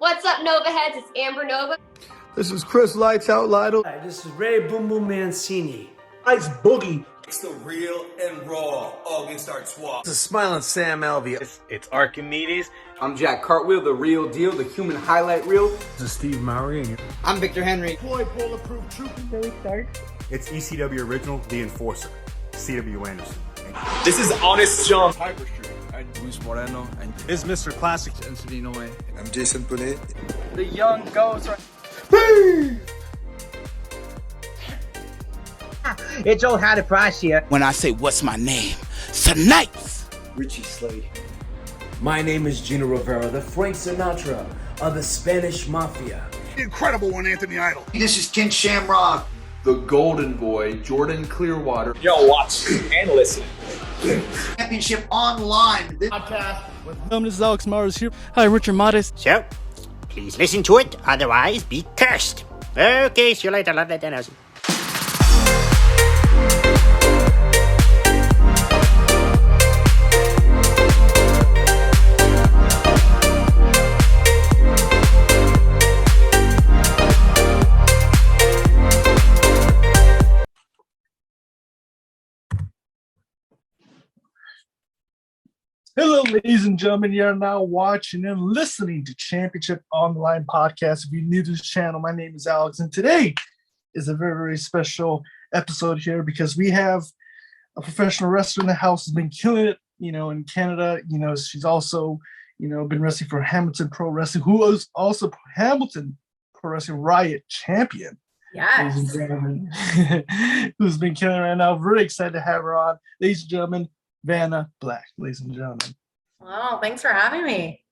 What's up, Nova Heads? It's Amber Nova. This is Chris Lights Out Lytle. Hi, this is Ray Boom Boom Mancini. Ice Boogie. It's the real and raw August Artois. This is Smiling Sam Alvey. It's Archimedes. I'm Jack Cartwheel, the real deal, the human highlight reel. This is Steve Mowry. I'm Victor Henry. Boy, Bulletproof Trooper. Billy Stark. It's ECW Original, The Enforcer, C.W. Anderson. This is Honest John. Hyper Street. I'm Luis Moreno. And it's Mr. Classic. And Savino Way. I'm Jason Punet. The young ghost. It's old Hattie Price here. When I say what's my name, tonight. Richie Slade. My name is Gino Rivera, the Frank Sinatra of the Spanish Mafia. The incredible one, Anthony Idol. This is Ken Shamrock. The Golden Boy, Jordan Clearwater. Yo, watch and listen. Championship Online. Podcast with this is Alex Mars here. Hi, Richard Modest. So, please listen to it, otherwise be cursed. Okay, see you later. Love that, Dennis. Hello, ladies and gentlemen. You are now watching and listening to Championship Online Podcast. If you're new to this channel, my name is Alex, and today is a very, very special episode here because we have a professional wrestler in the house who's been killing it, in Canada. She's also, been wrestling for Hamilton Pro Wrestling, who was also Hamilton Pro Wrestling Riot champion. Yes. Ladies and gentlemen, who's been killing it right now. Very excited to have her on. Ladies and gentlemen, Vanna Black, ladies and gentlemen. Wow, thanks for having me.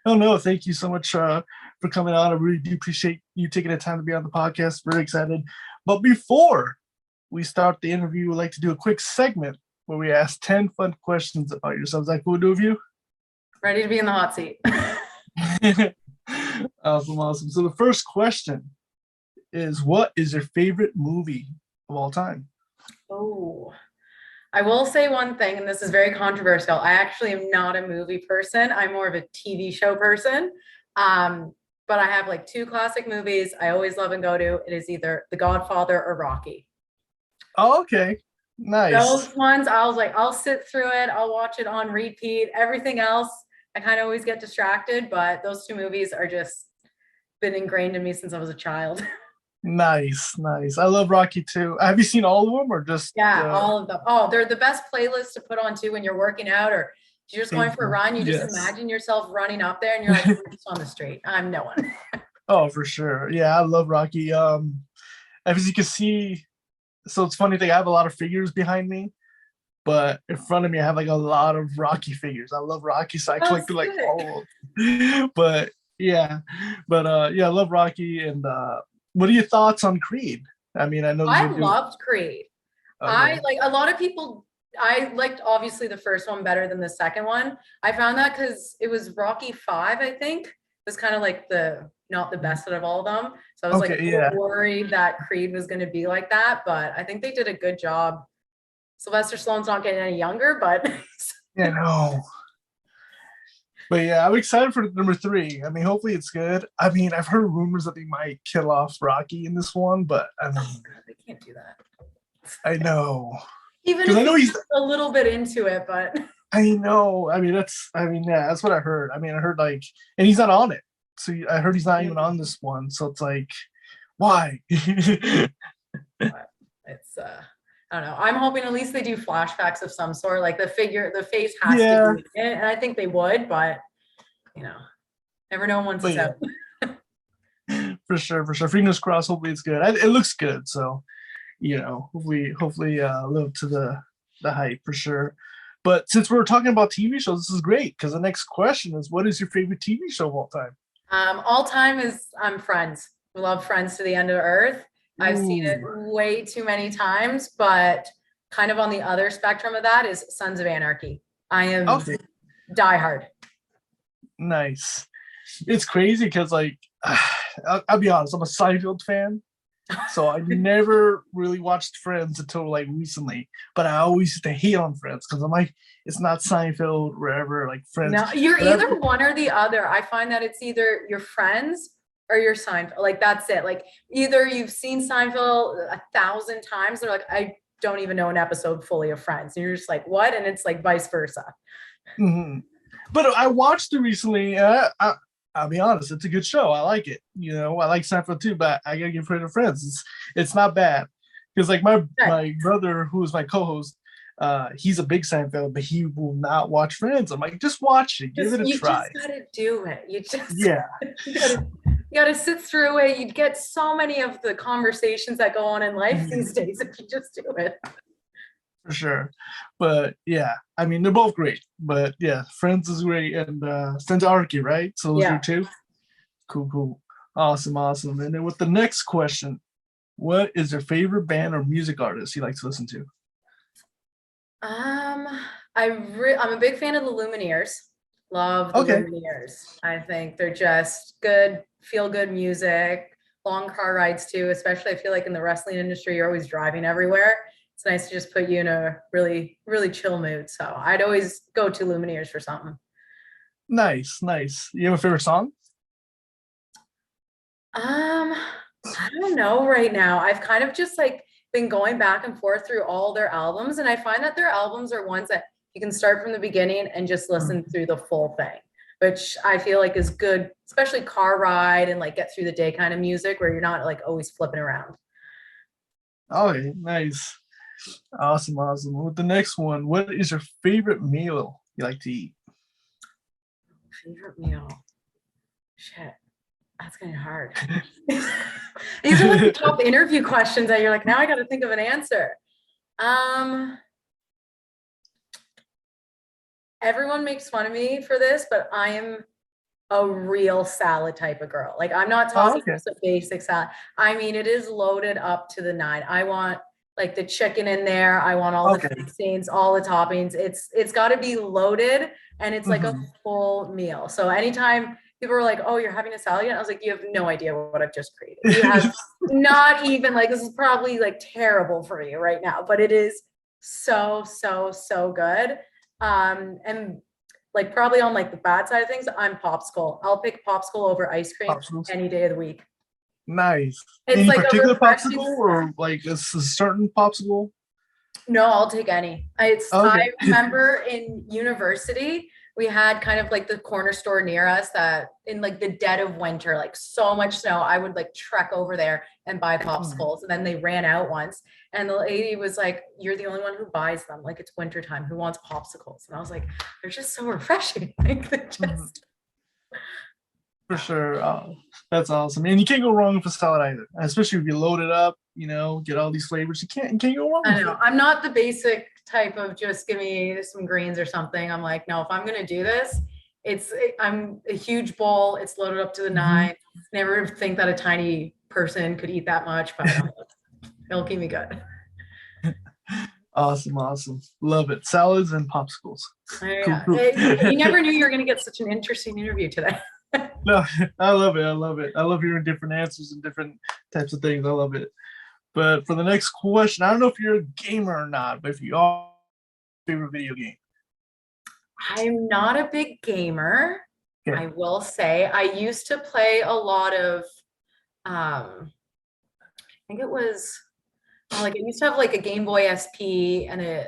Oh, no, thank you so much for coming on. I really do appreciate you taking the time to be on the podcast. Very excited. But before we start the interview, we'd like to do a quick segment where we ask 10 fun questions about yourselves. Is that cool with you? Ready to be in the hot seat. Awesome. So the first question is, what is your favorite movie of all time? Oh, I will say one thing, and this is very controversial. I actually am not a movie person. I'm more of a TV show person. But I have like two classic movies I always love and go to. It is either The Godfather or Rocky. Oh, okay. Nice. Those ones, I'll sit through it. I'll watch it on repeat. Everything else, I kind of always get distracted, but those two movies are just been ingrained in me since I was a child. Nice. I love Rocky too. Have you seen all of them or just? Yeah, all of them. Oh, they're the best playlists to put on too when you're working out or you're just going for a run. You just imagine yourself running up there and you're like, I'm just on the street. I'm no one. Oh, for sure. Yeah, I love Rocky. As you can see, so it's funny thing, I have a lot of figures behind me, but in front of me I have like a lot of Rocky figures. I love Rocky, so I collected like all of them. But I love Rocky. And what are your thoughts on Creed? I mean, I know I loved Creed. Okay. I like a lot of people. I liked obviously the first one better than the second one. I found that because it was Rocky 5, I think, was kind of like not the best out of all of them. So I was worried that Creed was going to be like that, but I think they did a good job. Sylvester Stallone's not getting any younger, but yeah, no. But yeah, I'm excited for number 3. I mean, hopefully it's good. I mean, I've heard rumors that they might kill off Rocky in this one, but I mean, they can't do that. I know. Even if I know he's a little bit into it, but I know. I mean, that's what I heard. I mean, I heard and he's not on it. So I heard he's not even on this one. So it's like, why? It's I don't know. I'm hoping at least they do flashbacks of some sort. Like the face has to be in it, and I think they would, but never know once it's out. For sure. Fingers crossed. Hopefully it's good. It looks good. So, hopefully live to the hype for sure. But since we're talking about TV shows, this is great because the next question is, what is your favorite TV show of all time? All time is Friends. We love Friends to the end of earth. I've seen it way too many times, but kind of on the other spectrum of that is Sons of Anarchy. I am diehard. Nice. It's crazy because I'll be honest, I'm a Seinfeld fan. So I never really watched Friends until like recently, but I always used to hate on Friends because I'm like, it's not Seinfeld, wherever, like Friends. No, you're either one or the other. I find that it's either your Friends or your Seinfeld. Like that's it. Like either you've seen Seinfeld 1,000 times, or like I don't even know an episode fully of Friends. And you're just like, what? And it's like vice versa. Mm-hmm. But I watched it recently. I'll be honest, it's a good show. I like it. You know, I like Seinfeld too, but I gotta give credit to Friends. It's not bad. Because like my brother, who is my co-host, he's a big Seinfeld, but he will not watch Friends. I'm like, just watch it, give it a try. You just gotta do it. You just you gotta sit through it. You'd get so many of the conversations that go on in life these days if you just do it. For sure. But yeah, I mean, they're both great. But yeah, Friends is great, and Sons of Anarchy, right? So those are two. Cool. Awesome. And then with the next question, what is your favorite band or music artist you like to listen to? I'm a big fan of the Lumineers. Love the Lumineers. I think they're just good, feel good music, long car rides too, especially I feel like in the wrestling industry, you're always driving everywhere. It's nice to just put you in a really, really chill mood. So I'd always go to Lumineers for something. Nice. You have a favorite song? I don't know right now. I've kind of just like been going back and forth through all their albums, and I find that their albums are ones that you can start from the beginning and just listen through the full thing, which I feel like is good, especially car ride and like get through the day kind of music where you're not like always flipping around. Okay, nice. Awesome. With the next one, what is your favorite meal you like to eat? Favorite meal? Shit. That's kind of hard. These are like the top interview questions that you're like, now I got to think of an answer. Everyone makes fun of me for this, but I am a real salad type of girl. Like I'm not talking just a basic salad. I mean, it is loaded up to the 9. I want like the chicken in there. I want all the fixings, all the toppings. It's got to be loaded, and it's like a full meal. So anytime people are like, "Oh, you're having a salad?" I was like, "You have no idea what I've just created. You have not even like this is probably like terrible for you right now, but it is so good." And like probably on like the bad side of things, I'm popsicle. I'll pick popsicle over ice cream any day of the week. Nice. It's any like particular popsicle, or like a certain popsicle? No, I'll take any. I remember in university, we had kind of like the corner store near us that in like the dead of winter, like so much snow, I would like trek over there and buy popsicles. And then they ran out once. And the lady was like, "You're the only one who buys them. Like it's wintertime. Who wants popsicles?" And I was like, they're just so refreshing. Like they're just... For sure. That's awesome. And you can't go wrong with a salad either, especially if you load it up, you know, get all these flavors. You can't go wrong with it. I'm not the basic type of just give me some greens or something. I'm like, no, if I'm going to do this, I'm a huge bowl. It's loaded up to the 9. Never think that a tiny person could eat that much, but it'll keep me good. Awesome. Love it. Salads and popsicles. Yeah. Cool. You never knew you were going to get such an interesting interview today. No, I love it. I love hearing different answers and different types of things. I love it. But for the next question, I don't know if you're a gamer or not, but if you are, favorite video game? I'm not a big gamer. Yeah. I will say I used to play a lot of, I think it was like I used to have like a Game Boy SP and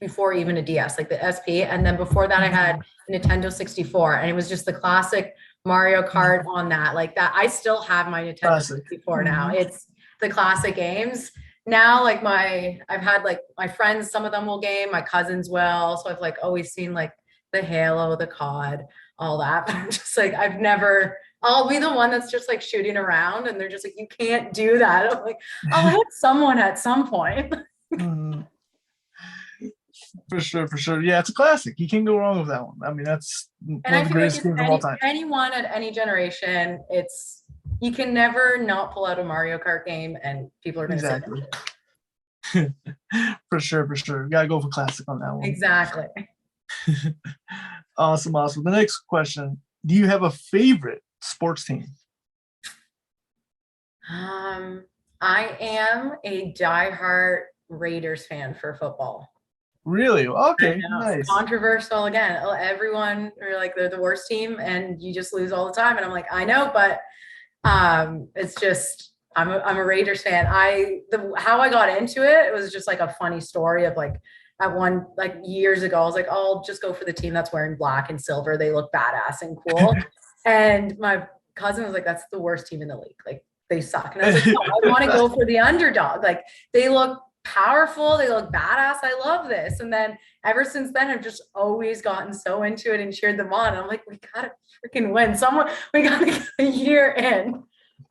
before even a DS, like the SP. And then before that I had a Nintendo 64, and it was just the classic Mario Kart on that. Like that, I still have my Nintendo 64 now. It's the classic games. Now, like I've had like my friends, some of them will game, my cousins will. So I've like always seen like the Halo, the COD, all that. But I'm just like, I'll be the one that's just like shooting around, and they're just like, you can't do that. I'm like, I'll hit someone at some point. For sure. Yeah, it's a classic. You can't go wrong with that one. I mean, that's one of the greatest games of all time. Anyone at any generation, you can never not pull out a Mario Kart game, and people are going to say For sure. You gotta go for classic on that one. Exactly. Awesome. The next question: do you have a favorite sports team? I am a diehard Raiders fan for football. Really? Okay, nice. Controversial again. Everyone are like they're the worst team, and you just lose all the time. And I'm like, I know, but it's just I'm a Raiders fan. How I got into it was just like a funny story of like at one like years ago, I was like, oh, I'll just go for the team that's wearing black and silver. They look badass and cool. And my cousin was like, that's the worst team in the league. Like they suck. And I was like, no, I want to go for the underdog. Like they look powerful, they look badass. I love this. And then ever since then, I've just always gotten so into it and cheered them on. I'm like, we gotta freaking win. We gotta get a year in.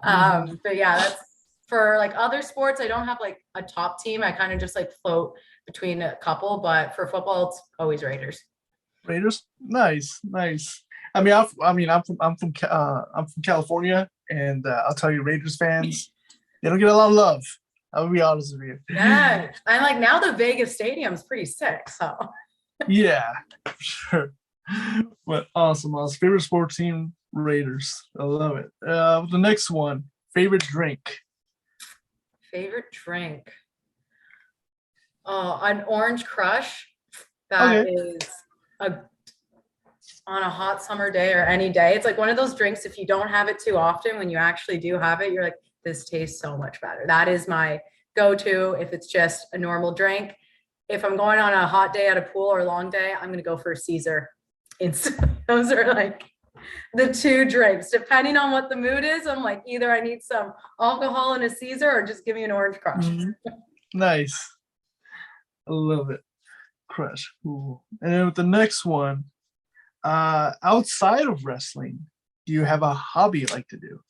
But yeah, that's for like other sports. I don't have like a top team. I kind of just like float between a couple, but for football, it's always Raiders. Raiders, nice. I'm from California, and I'll tell you, Raiders fans, they don't get a lot of love. I'll be honest with you. Yeah, and like now the Vegas Stadium is pretty sick. So yeah, for sure. But awesome. Favorite sports team, Raiders. I love it. The next one, favorite drink. Favorite drink. Oh, an orange crush. That is on a hot summer day or any day. It's like one of those drinks, if you don't have it too often, when you actually do have it, you're like, this tastes so much better. That is my go-to if it's just a normal drink. If I'm going on a hot day at a pool or a long day, I'm going to go for a Caesar. Those are like the two drinks. Depending on what the mood is, I'm like, either I need some alcohol in a Caesar or just give me an orange crush. Nice. I love it. Crush. Ooh. And then with the next one, outside of wrestling, do you have a hobby you like to do?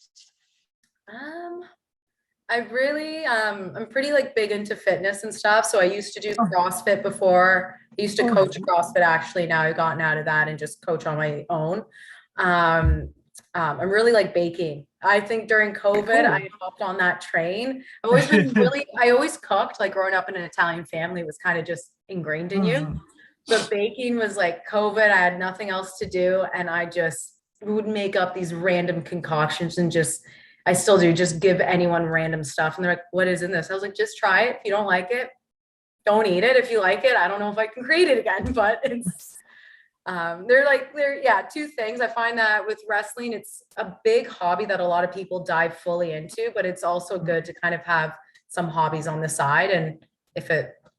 I really I'm pretty like big into fitness and stuff. So I used to do CrossFit before. I used to coach CrossFit actually. Now I've gotten out of that and just coach on my own. I'm really like baking. I think during COVID, I hopped on that train. I've always been I always cooked, like growing up in an Italian family was kind of just ingrained in you. But baking was like COVID. I had nothing else to do. And I just would make up these random concoctions and I still do, just give anyone random stuff. And they're like, what is in this? I was like, just try it. If you don't like it, don't eat it. If you like it, I don't know if I can create it again, but it's, they're two things. I find that with wrestling, it's a big hobby that a lot of people dive fully into, but it's also good to kind of have some hobbies on the side. And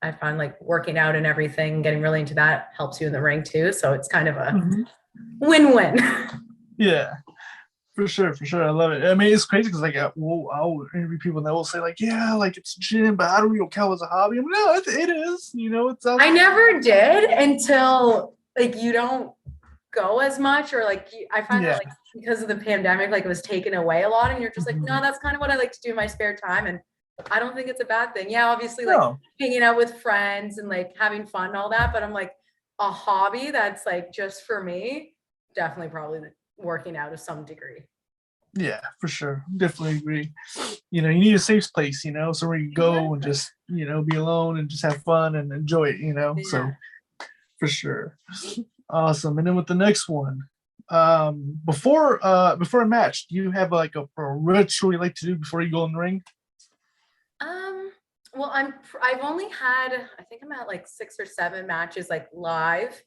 I find like working out and everything, getting really into that helps you in the ring too. So it's kind of a win-win. Yeah. For sure. I love it. I mean, it's crazy because like I'll interview people and they will say like, yeah, like it's gym, but I don't really count as a hobby. I'm like, no, it is. You know, it's. I never did until like you don't go as much, or like I find that like because of the pandemic, like it was taken away a lot, and you're just like, no, that's kind of what I like to do in my spare time, and I don't think it's a bad thing. Yeah, obviously, like hanging out with friends and like having fun and all that, but I'm like a hobby that's like just for me, definitely probably working out to some degree. Yeah, for sure. Definitely agree. You know, you need a safe place, you know, somewhere you go and just, you know, be alone and just have fun and enjoy it, you know. So for sure. Awesome. And then with the next one, before a match, do you have like a ritual you like to do before you go in the ring? Well, I've only had, I think I'm at like 6 or 7 matches like live.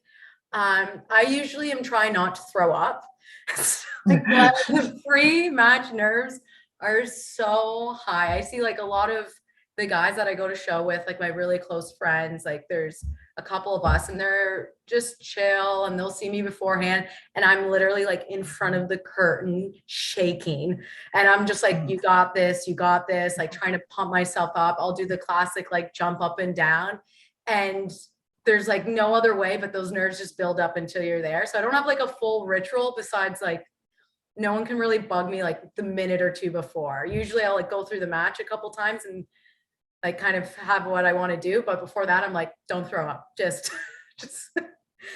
I usually am trying not to throw up. Like the pre-match nerves are so high. I see like a lot of the guys that I go to show with, like my really close friends, like there's a couple of us and they're just chill and they'll see me beforehand and I'm literally like in front of the curtain shaking and I'm just like, you got this, like trying to pump myself up. I'll do the classic like jump up and down, and there's like no other way, but those nerves just build up until you're there. So I don't have like a full ritual besides like no one can really bug me like the minute or two before. Usually I'll like go through the match a couple times and like kind of have what I want to do. But before that, I'm like, don't throw up. Just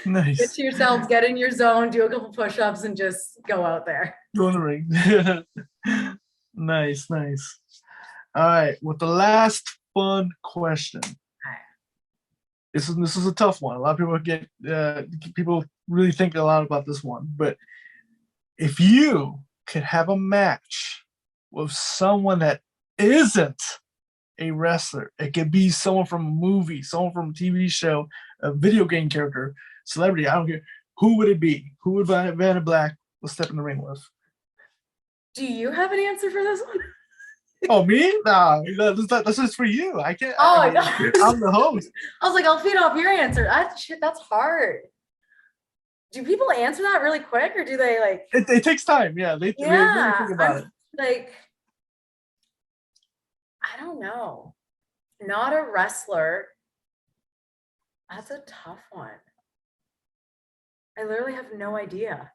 nice. Get to yourselves, get in your zone, do a couple push-ups and just go out there. Go in the ring. Nice. All right. With the last fun question. This is a tough one. A lot of people people really think a lot about this one. But if you could have a match with someone that isn't a wrestler. It could be someone from a movie, someone from a TV show, a video game character, celebrity. I don't care. Who would it be? Who would Vanna Black will step in the ring with? Do you have an answer for this one? Oh, me? Nah, that's just for you. I can't. Oh, I mean, I'm the host. I was like, I'll feed off your answer. That's hard. Do people answer that really quick, or do they like? It takes time. Yeah, they really think about it. Like, I don't know. Not a wrestler. That's a tough one. I literally have no idea.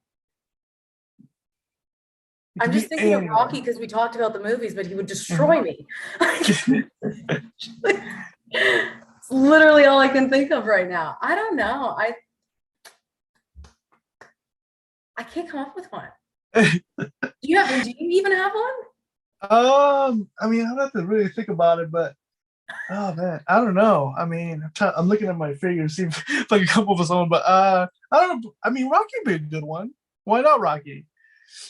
I'm just thinking of Rocky because we talked about the movies, but he would destroy me. It's literally all I can think of right now. I don't know. I can't come up with one. Do you even have one? I mean, I'd have to really think about it, but oh man, I don't know. I mean, I'm looking at my figures, see if I can come up with someone, but I don't know. I mean, Rocky would be a good one. Why not Rocky?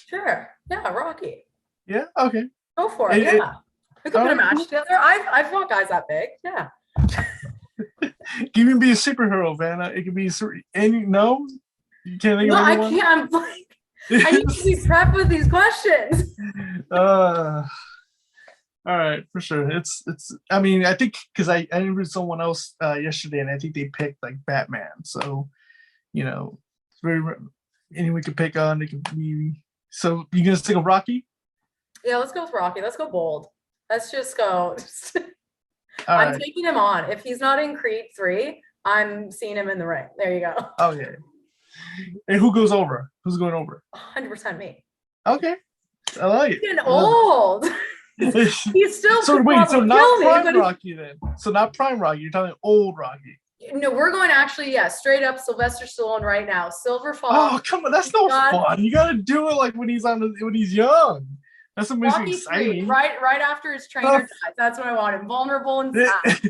Sure. Yeah, Rocky. Yeah. Okay. Go for it. Yeah. We could put a match together. I've fought guys that big. Yeah. It can even be a superhero, Vanna. It can be no. You can't think of anyone? I can't. I'm like, I need to be prepped with these questions. All right, for sure. It's. I mean, I think because I interviewed someone else yesterday, and I think they picked like Batman. So, it's very anyone we could pick on. It could be. So you gonna stick with Rocky? Yeah, let's go with Rocky. Let's go bold. Let's just go. I'm taking him on. If he's not in Creed 3, I'm seeing him in the ring. There you go. Okay. And who goes over? Who's going over? 100% me. Okay. I like it. He's getting old. He's still so wait, so not prime Rocky then. So not prime Rocky. You're talking old Rocky. No, we're going actually, straight up Sylvester Stallone right now. Silver Fox. Oh, come on, that's no fun. You gotta do it like when he's young. That's what makes it exciting. Right after his trainer dies. That's what I want him. Vulnerable and sad.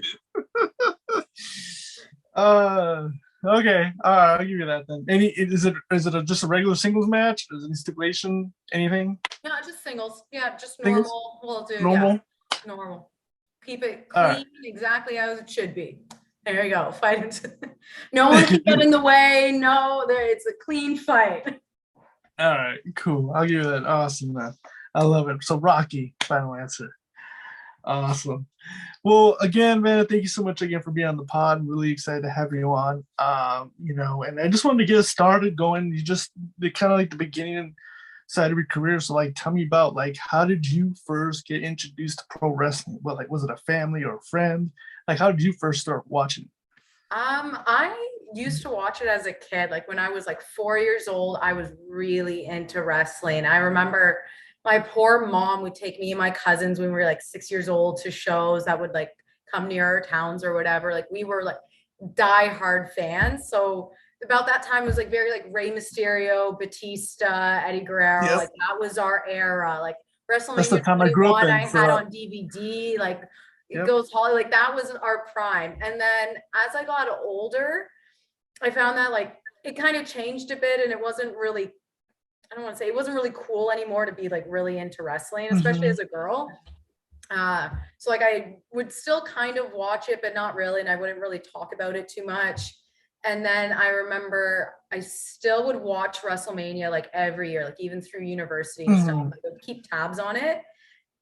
Okay. I'll give you that then. Is it just a regular singles match? Is there any stipulation? Anything? No, just singles. Yeah, just normal. Singles? We'll do normal. Yeah, normal. Keep it clean, exactly as it should be. There you go. Fight. No one can get in the way. No, it's a clean fight. All right, cool. I'll give you that. Awesome, man. I love it. So Rocky, final answer. Awesome. Well, again, man, thank you so much again for being on the pod. I'm really excited to have you on. And I just wanted to get us started going. They kind of like the beginning side of your career. So like, tell me about like, how did you first get introduced to pro wrestling? Well, like, was it a family or a friend? Like, how did you first start watching? I used to watch it as a kid. Like when I was like 4 years old, I was really into wrestling. I remember my poor mom would take me and my cousins when we were like 6 years old to shows that would like come near our towns or whatever. Like we were like diehard fans. So about that time it was like very like Rey Mysterio, Batista, Eddie Guerrero. Yep. Like that was our era. Like WrestleMania. That's the time I grew up in. I had on DVD. Like it goes Holly. Like that was our prime. And then as I got older, I found that like it kind of changed a bit, and it wasn't really. I don't want to say it wasn't really cool anymore to be like really into wrestling, especially as a girl. So like I would still kind of watch it, but not really. And I wouldn't really talk about it too much. And then I remember I still would watch WrestleMania like every year, like even through university and stuff. I would keep tabs on it.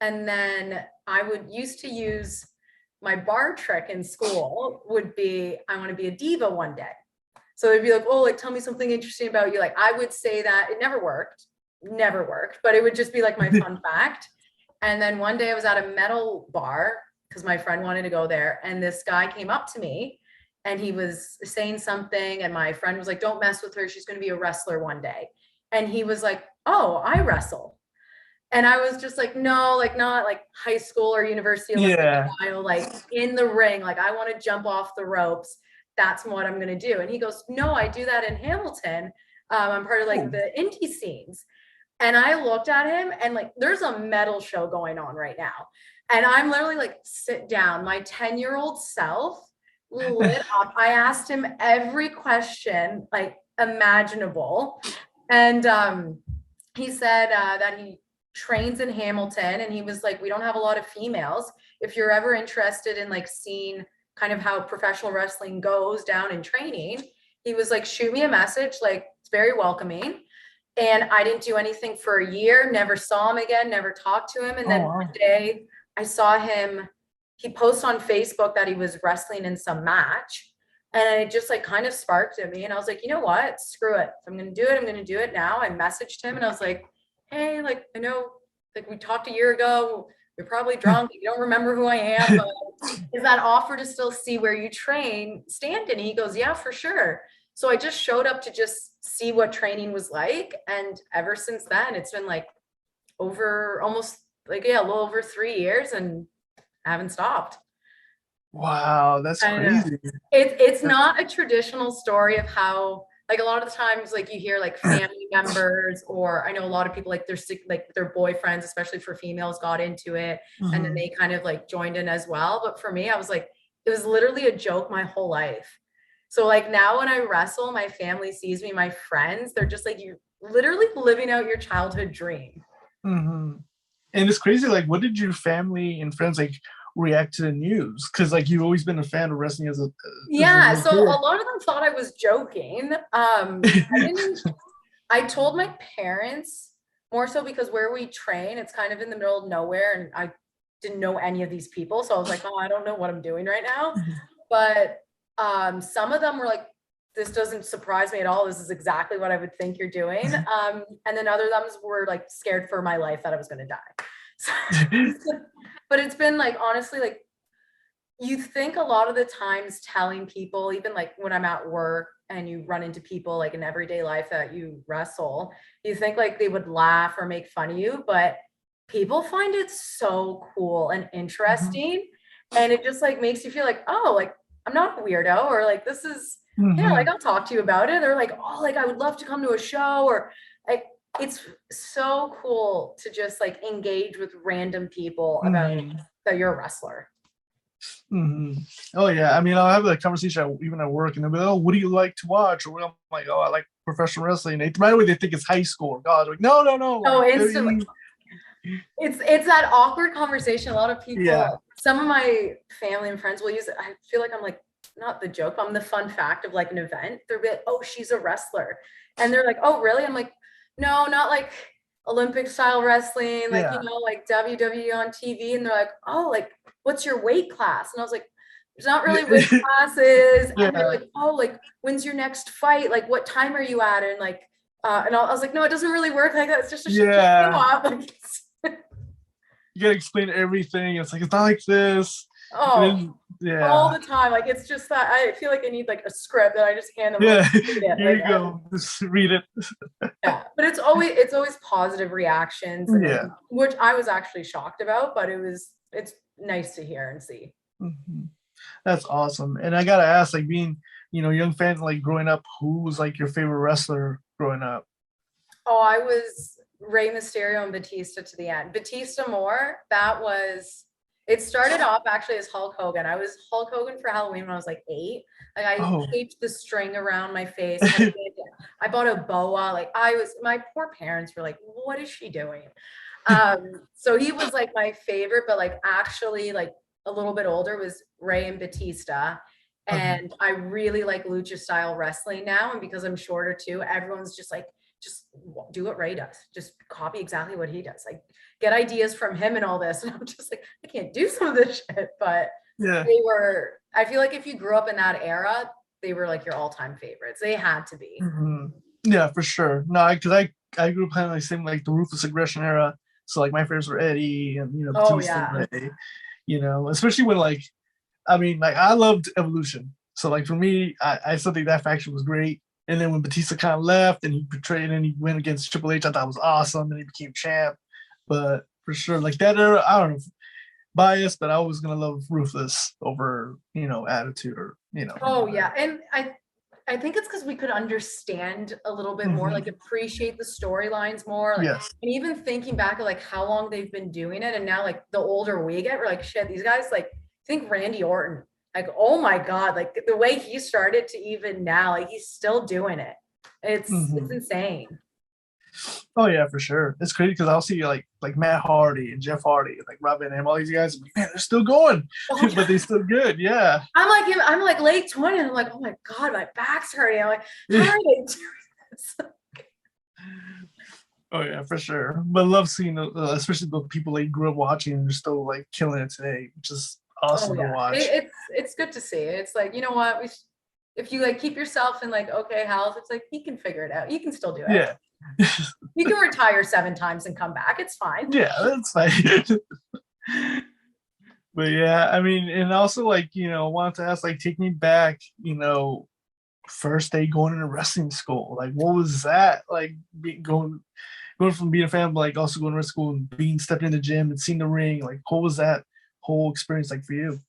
And then I would used to use my bar trick in school would be, I want to be a diva one day. So they'd be like, oh, like, tell me something interesting about you. Like, I would say that it never worked, but it would just be like my fun fact. And then one day I was at a metal bar because my friend wanted to go there. And this guy came up to me and he was saying something. And my friend was like, don't mess with her. She's going to be a wrestler one day. And he was like, oh, I wrestle. And I was just like, no, like not like high school or university, like in the ring. Like I want to jump off the ropes. That's what I'm going to do. And he goes, no, I do that in Hamilton. I'm part of like the indie scenes. And I looked at him and like, there's a metal show going on right now. And I'm literally like, sit down. My 10-year-old self lit up. I asked him every question like imaginable. And he said that he trains in Hamilton, and he was like, we don't have a lot of females. If you're ever interested in like seeing kind of how professional wrestling goes down in training, he was like, shoot me a message. Like, it's very welcoming. And I didn't do anything for a year, never saw him again, never talked to him. And then one day I saw him, he posted on Facebook that he was wrestling in some match. And it just like kind of sparked in me. And I was like, you know what? Screw it. If I'm going to do it, I'm going to do it now. I messaged him and I was like, hey, like, I know, like we talked a year ago, you're probably drunk, you don't remember who I am, but is that offer to still see where you train stand? And he goes, yeah, for sure. So I just showed up to just see what training was like. And ever since then, it's been like over almost like, a little over 3 years, and I haven't stopped. Wow, that's crazy. It's not a traditional story of how, like a lot of the times, like you hear like family members, or I know a lot of people like their boyfriends, especially for females, got into it, and then they kind of like joined in as well. But for me, I was like, it was literally a joke my whole life. So like now when I wrestle, my family sees me, my friends, they're just like, you're literally living out your childhood dream. And it's crazy. Like, what did your family and friends like react to the news? Because like you've always been a fan of wrestling as a so a lot of them thought I was joking. I told my parents more so because where we train, it's kind of in the middle of nowhere, and I didn't know any of these people, so I was like, oh, I don't know what I'm doing right now. But some of them were like, this doesn't surprise me at all, this is exactly what I would think you're doing. And then other ones were like scared for my life that I was going to die. But it's been like, honestly, like you think a lot of the times telling people, even like when I'm at work and you run into people like in everyday life that you wrestle, you think like they would laugh or make fun of you, but people find it so cool and interesting. And it just like makes you feel like, oh, like I'm not a weirdo, or like this is, yeah, like I'll talk to you about it. Or like, oh, like I would love to come to a show, or like, it's so cool to just like engage with random people about that you're a wrestler. Oh yeah, I mean, I'll have a conversation even at work, and they'll be like, oh, what do you like to watch? Or I'm like, oh, I like professional wrestling. Right away they think it's high school or college. Like, no. Oh, instantly. It's that awkward conversation. A lot of people, some of my family and friends will use it. I feel like I'm like, not the joke, I'm the fun fact of like an event. They're like, oh, she's a wrestler. And they're like, oh, really? I'm like, no, not like Olympic style wrestling, like, you know, like WWE on TV. And they're like, oh, like, what's your weight class? And I was like, there's not really weight classes. And they're like, oh, like, when's your next fight? Like, what time are you at? And like, and I was like, no, it doesn't really work like that. It's just a like, you gotta explain everything. It's like, it's not like this. Oh, all the time. Like, it's just that I feel like I need like a script that I just hand them. Yeah, here you go. Just read it. Yeah, but it's always positive reactions. And, which I was actually shocked about, but it's nice to hear and see. That's awesome. And I gotta ask, like being, you know, young fan, like growing up, who was like your favorite wrestler growing up? Oh, I was Rey Mysterio and Batista to the end. Batista more. It started off actually as Hulk Hogan. I was Hulk Hogan for Halloween when I was like 8. Like I taped the string around my face. I bought a boa. Like my poor parents were like, what is she doing? So he was like my favorite, but like actually like a little bit older was Rey and Batista. And I really like lucha style wrestling now. And because I'm shorter too, everyone's just like, just do what Rey does. Just copy exactly what he does. Like get ideas from him and all this. And I'm just like, I can't do some of this shit. But I feel like if you grew up in that era, they were like your all-time favorites. They had to be. Yeah, for sure. No, because I grew up playing like same like the Ruthless Aggression era. So like my favorites were Eddie and Batista and Rey, you know, especially when like, I mean, like I loved Evolution. So like for me, I still think that faction was great. And then when Batista kind of left and he betrayed and he went against Triple H, I thought it was awesome. And he became champ. But for sure, like that era, I don't know, biased, but I was going to love Ruthless over, you know, Attitude or, you know. Oh, yeah. And I think it's because we could understand a little bit more, like appreciate the storylines more. Like, and even thinking back at like how long they've been doing it. And now like the older we get, we're like, shit, these guys, like, think Randy Orton. Like, oh my God, like the way he started to even now, like he's still doing it. It's insane. Oh yeah, for sure. It's crazy because I'll see like Matt Hardy and Jeff Hardy, like Robin and all these guys. I'm like, man, they're still going, but they're still good. Yeah. I'm like late 20, and I'm like, oh my god, my back's hurting. I'm like, how are they doing this? Oh yeah, for sure. But I love seeing, especially the people that you grew up watching and they're still like killing it today, which is awesome to watch. It's good to see. It's like, you know what, if you like keep yourself in like okay health, it's like you can figure it out. You can still do it. Yeah. You can retire 7 times and come back. It's fine. Yeah, that's fine. But yeah, I mean, and also like, I wanted to ask, like, take me back, first day going into wrestling school. Like, what was that like? Going from being a fan, but like also going to school and stepping in the gym and seeing the ring. Like, what was that whole experience like for you?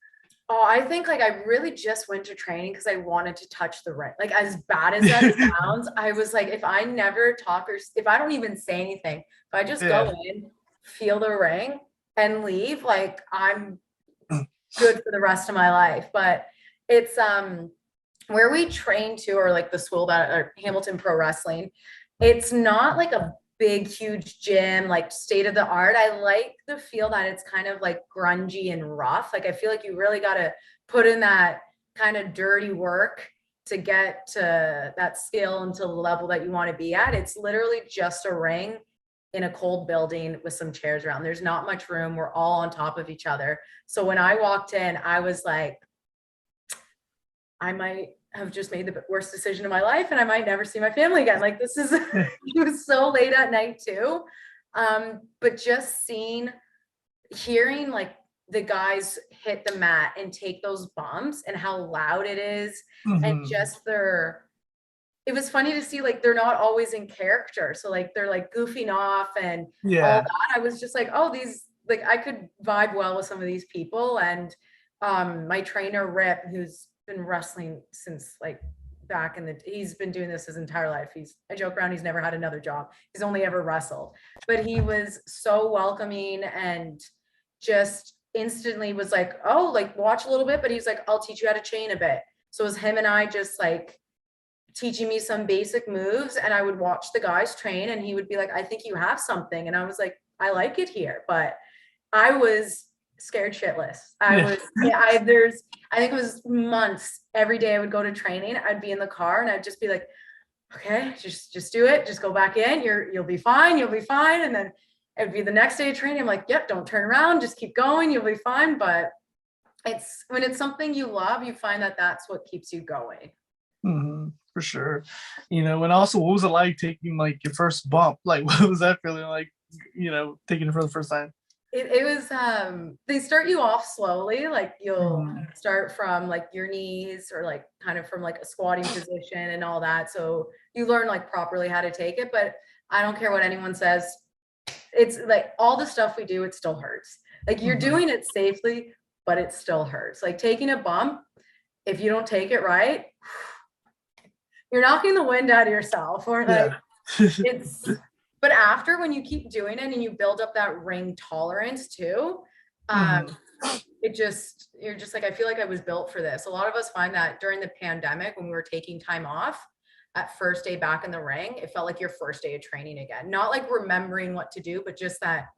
Oh, I think like I really just went to training because I wanted to touch the ring. Like, as bad as that sounds, I was like, if I never talk or if I don't even say anything, if I just go in, feel the ring and leave, like I'm good for the rest of my life. But it's where we train to, or like the school that, or Hamilton Pro Wrestling, it's not like a big huge gym, like state of the art. I like the feel that it's kind of like grungy and rough. Like I feel like you really got to put in that kind of dirty work to get to that skill and to the level that you want to be at. It's literally just a ring in a cold building with some chairs around. There's not much room. We're all on top of each other. So when I walked in, I was like, I might have just made the worst decision of my life and I might never see my family again. Like, this is, it was so late at night too. But just hearing like the guys hit the mat and take those bumps and how loud it is, and just it was funny to see, like, they're not always in character. So like, they're like goofing off and all that. I was just like, oh, these, like, I could vibe well with some of these people. And my trainer, Rip, who's been wrestling since like back in he's been doing this his entire life. I joke around, he's never had another job. He's only ever wrestled, but he was so welcoming and just instantly was like, oh, like watch a little bit, but he's like, I'll teach you how to chain a bit. So it was him and I just like teaching me some basic moves, and I would watch the guys train and he would be like, I think you have something. And I was like, I like it here. But I was scared shitless. I think it was months. Every day I would go to training, I'd be in the car and I'd just be like, okay, just do it. Just go back in. You'll be fine. You'll be fine. And then it'd be the next day of training. I'm like, yep, don't turn around. Just keep going. You'll be fine. But when it's something you love, you find that that's what keeps you going. For sure. And also, what was it like taking like your first bump? Like, what was that feeling like, taking it for the first time? It was they start you off slowly, like you'll start from like your knees, or like kind of from like a squatting position and all that, so you learn like properly how to take it. But I don't care what anyone says, it's like all the stuff we do, it still hurts. Like, you're doing it safely, but it still hurts. Like taking a bump, if you don't take it right, you're knocking the wind out of yourself, or like it's but after, when you keep doing it and you build up that ring tolerance too, you're just like, I feel like I was built for this. A lot of us find that during the pandemic, when we were taking time off, at first day back in the ring, it felt like your first day of training again. Not like remembering what to do, but just that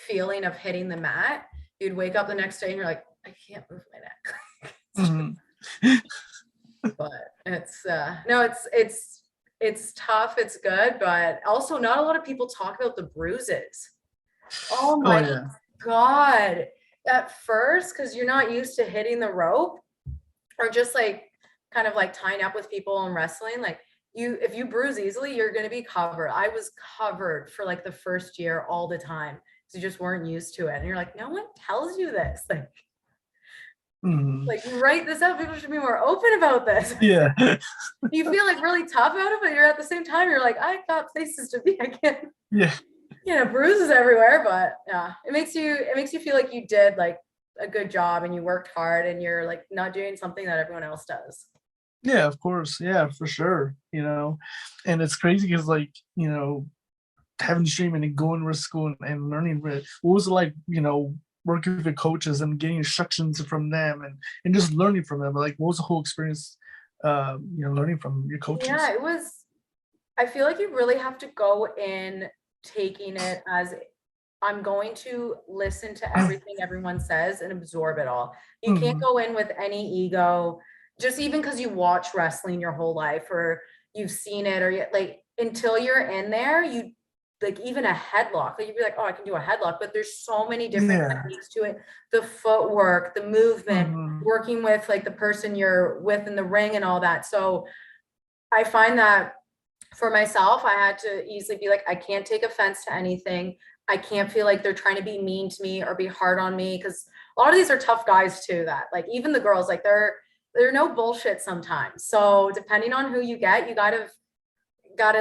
feeling of hitting the mat. You'd wake up the next day and you're like, I can't move my neck. But it's tough. It's good, but also not a lot of people talk about the bruises. Oh my God. At first, because you're not used to hitting the rope, or just like kind of like tying up with people and wrestling. Like, if you bruise easily, you're going to be covered. I was covered for like the first year all the time, because you just weren't used to it. And you're like, no one tells you this. Like, like, write this out. People should be more open about this. Yeah. You feel like really tough about it, but you're at the same time, you're like, I got places to be. I can't. Yeah. Bruises everywhere, but yeah, it makes you feel like you did like a good job and you worked hard, and you're like not doing something that everyone else does. Yeah, of course. Yeah, for sure. And it's crazy because like, having streaming and going to school and learning, what was it like, working with the coaches and getting instructions from them and just learning from them? Like, what was the whole experience, learning from your coaches? Yeah, I feel like you really have to go in taking it as I'm going to listen to everything everyone says and absorb it all. You can't go in with any ego, just even because you watch wrestling your whole life or you've seen it, or like until you're in there, you like even a headlock, like you'd be like, oh, I can do a headlock, but there's so many different techniques to it. The footwork, the movement, working with like the person you're with in the ring and all that. So I find that for myself, I had to easily be like, I can't take offense to anything. I can't feel like they're trying to be mean to me or be hard on me, because a lot of these are tough guys too, that like even the girls, like they're no bullshit sometimes. So depending on who you get, you gotta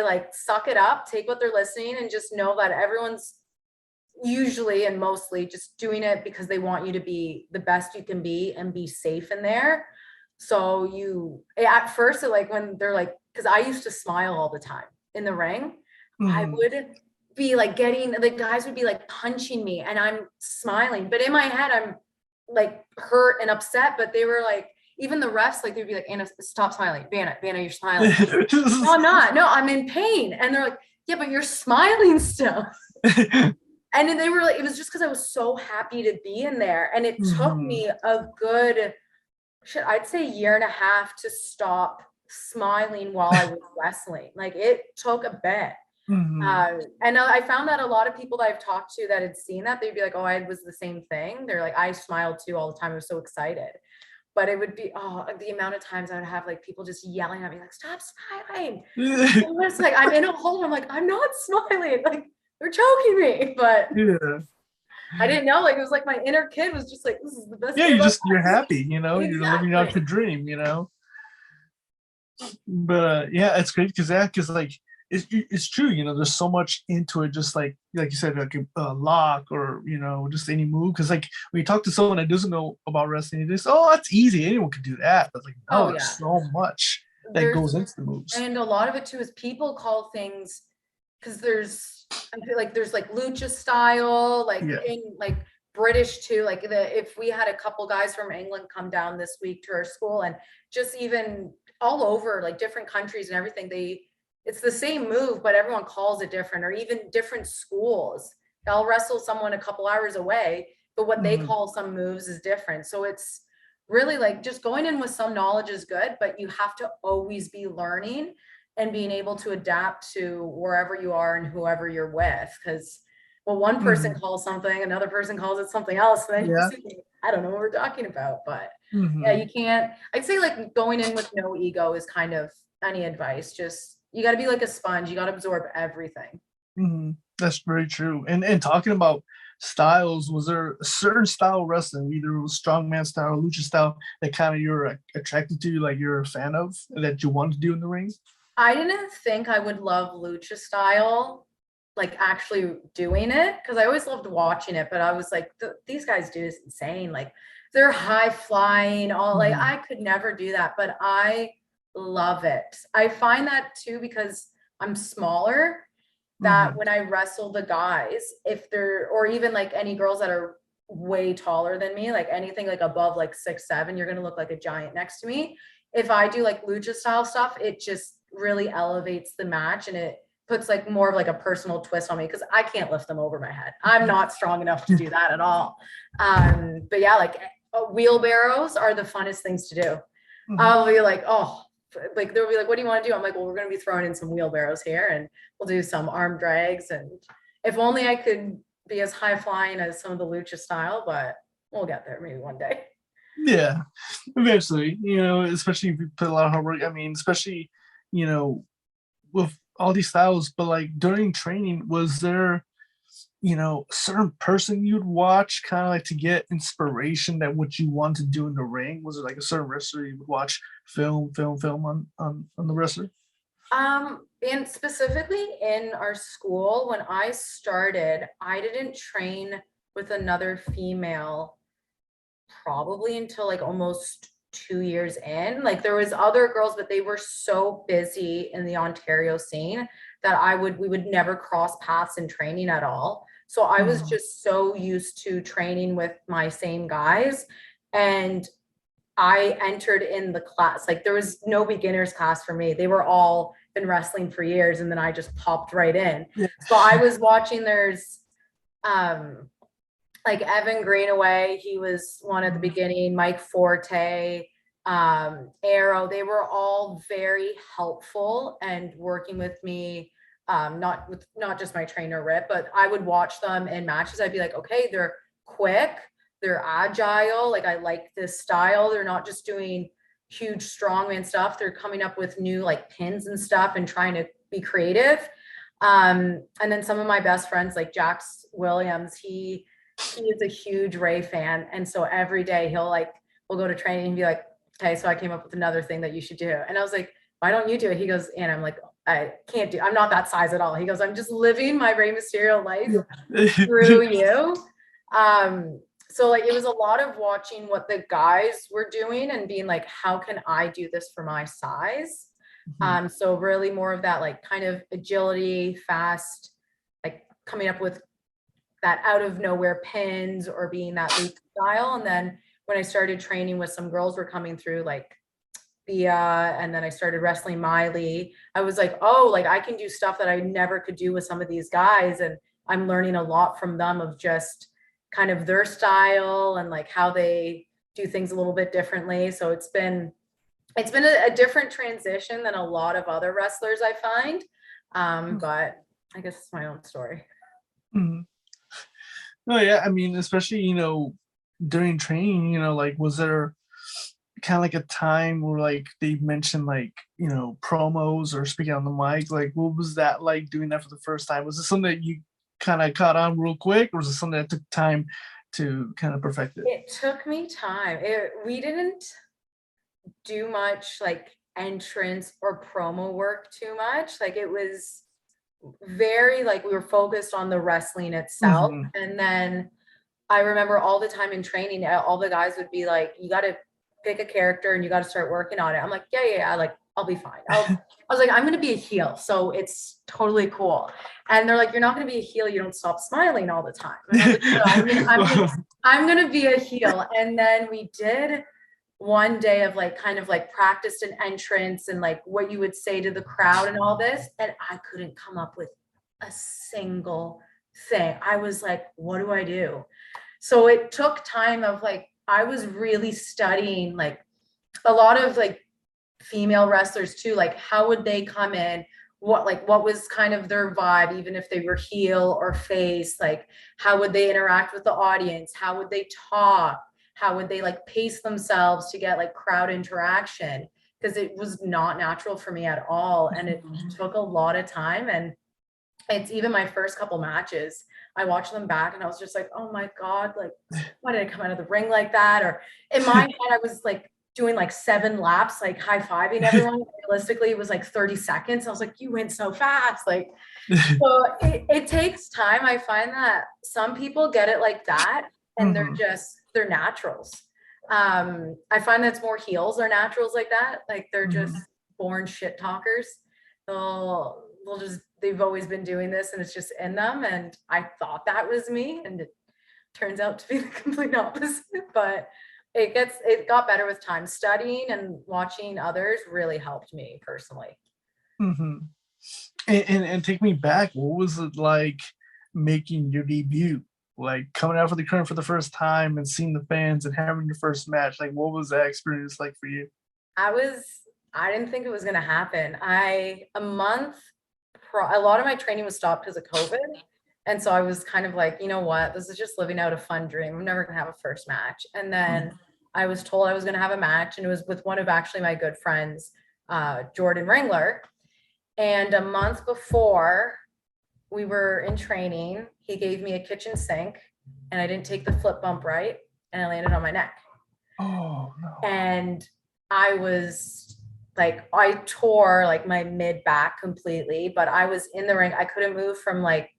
like suck it up, take what they're listening, and just know that everyone's usually and mostly just doing it because they want you to be the best you can be and be safe in there. So you at first, like when they're like, because I used to smile all the time in the ring, I would be like the guys would be like punching me and I'm smiling, but in my head I'm like hurt and upset. But they were like, even the refs, like they'd be like, Anna, stop smiling. Vanna, you're smiling. No, I'm not. No, I'm in pain. And they're like, yeah, but you're smiling still. And then they were like, it was just because I was so happy to be in there. And it took me a good, I'd say 1.5 years to stop smiling while I was wrestling. Like it took a bit. And I found that a lot of people that I've talked to that had seen that, they'd be like, oh, I was the same thing. They're like, I smiled too all the time. I was so excited. But it would be, the amount of times I would have like people just yelling at me, like, stop smiling. It's like, I'm in a hole. I'm like, I'm not smiling. Like, they're choking me. But I didn't know. Like, it was like my inner kid was just like, this is the best. Yeah, you're happy, you know, you're living out the dream, you know. But yeah, it's great because like, it's true, you know, there's so much into it, just like you said, like a lock or, you know, just any move. Because like when you talk to someone that doesn't know about wrestling, you just, oh, that's easy, anyone can do that. But like, no, there's so much that goes into the moves. And a lot of it too is people call things, because I feel like there's like lucha style, like in like British too. Like if we had a couple guys from England come down this week to our school, and just even all over like different countries and everything, it's the same move, but everyone calls it different, or even different schools. They'll wrestle someone a couple hours away, but what they call some moves is different. So it's really like just going in with some knowledge is good, but you have to always be learning and being able to adapt to wherever you are and whoever you're with. Because one person calls something, another person calls it something else. Then I don't know what we're talking about, but yeah, you can't. I'd say like going in with no ego is kind of any advice. Just you got to be like a sponge. You got to absorb everything. That's very true. And talking about styles, was there a certain style of wrestling, either it was strongman style or lucha style, that kind of you're attracted to, like you're a fan of, that you want to do in the ring? I didn't think I would love lucha style, like actually doing it, because I always loved watching it. But I was like, these guys do this insane. Like they're high flying, all like I could never do that. But I love it. I find that too, because I'm smaller, that when I wrestle the guys, if they're, or even like any girls that are way taller than me, like anything like above like 6'7", you're gonna look like a giant next to me. If I do like lucha style stuff, it just really elevates the match, and it puts like more of like a personal twist on me, because I can't lift them over my head. I'm not strong enough to do that at all. But yeah, like wheelbarrows are the funnest things to do. I'll be like, oh, like they'll be like, what do you want to do? I'm like, well, we're going to be throwing in some wheelbarrows here, and we'll do some arm drags. And if only I could be as high flying as some of the lucha style, but we'll get there maybe one day. Yeah, eventually, you know, especially if you put a lot of hard work. I mean, especially, you know, with all these styles. But like during training, was there, you know, a certain person you'd watch kind of like to get inspiration that what you want to do in the ring? Was it like a certain wrestler you would watch film on the wrestler? And specifically in our school, when I started, I didn't train with another female probably until like almost 2 years in. Like there was other girls, but they were so busy in the Ontario scene that we would never cross paths in training at all. So I was just so used to training with my same guys, and I entered in the class. Like there was no beginners class for me. They were all been wrestling for years, and then I just popped right in. So I was watching, there's like Evan Greenaway, he was one at the beginning, Mike Forte, Arrow, they were all very helpful and working with me, not just my trainer Rip, but I would watch them in matches. I'd be like, okay, they're quick, they're agile, like I like this style, they're not just doing huge strongman stuff, they're coming up with new like pins and stuff and trying to be creative. And then some of my best friends like Jax Williams, he is a huge Ray fan, and so every day we'll go to training and be like, okay, so I came up with another thing that you should do. And I was like, why don't you do it? He goes, and I'm like, I can't do, I'm not that size at all. He goes, I'm just living my Rey Mysterio life through you. So like, it was a lot of watching what the guys were doing and being like, how can I do this for my size? So really more of that, like kind of agility, fast, like coming up with that out of nowhere pins or being that loop style. And then when I started training with some girls were coming through like Bia, and then I started wrestling Miley, I was like, oh, like I can do stuff that I never could do with some of these guys. And I'm learning a lot from them of just kind of their style and like how they do things a little bit differently. So it's been a different transition than a lot of other wrestlers I find. But I guess it's my own story. No, yeah, I mean, especially, during training, like, was there kind of like a time where like they mentioned like, promos or speaking on the mic? Like, what was that like doing that for the first time? Was it something that you kind of caught on real quick, or was it something that took time to kind of perfect it? It took me time. We didn't do much like entrance or promo work too much. Like it was very like we were focused on the wrestling itself. And then I remember all the time in training, all the guys would be like, you got to pick a character and you got to start working on it. I'm like, yeah, like I'll be fine. I was like, I'm going to be a heel, so it's totally cool. And they're like, you're not going to be a heel, you don't stop smiling all the time. And I was like, no, I'm going to be a heel. And then we did one day of like kind of like practiced an entrance and like what you would say to the crowd and all this, and I couldn't come up with a single thing. I was like, what do I do? So it took time of like, I was really studying like a lot of like female wrestlers too, like how would they come in, what was kind of their vibe, even if they were heel or face, like how would they interact with the audience, how would they talk, how would they like pace themselves to get like crowd interaction, because it was not natural for me at all. And it took a lot of time. And it's even my first couple matches, I watched them back and I was just like, oh my God, like why did I come out of the ring like that? Or in my head, I was like doing like 7 laps, like high-fiving everyone. Realistically, it was like 30 seconds. I was like, you went so fast. Like, so it takes time. I find that some people get it like that and they're naturals. I find that's more heels are naturals like that. Like they're just born shit talkers. They've always been doing this and it's just in them. And I thought that was me, and it turns out to be the complete opposite. But it got better with time. Studying and watching others really helped me personally. And take me back. What was it like making your debut? Like coming out for the current for the first time and seeing the fans and having your first match. Like, what was that experience like for you? I didn't think it was going to happen. A lot of my training was stopped because of COVID. And so I was kind of like, you know what, this is just living out a fun dream. I'm never going to have a first match. And then I was told I was going to have a match, and it was with one of actually my good friends, Jordan Ringler. And a month before we were in training, he gave me a kitchen sink and I didn't take the flip bump right, and I landed on my neck. Oh no. And I was like, I tore like my mid back completely, but I was in the ring. I couldn't move from like,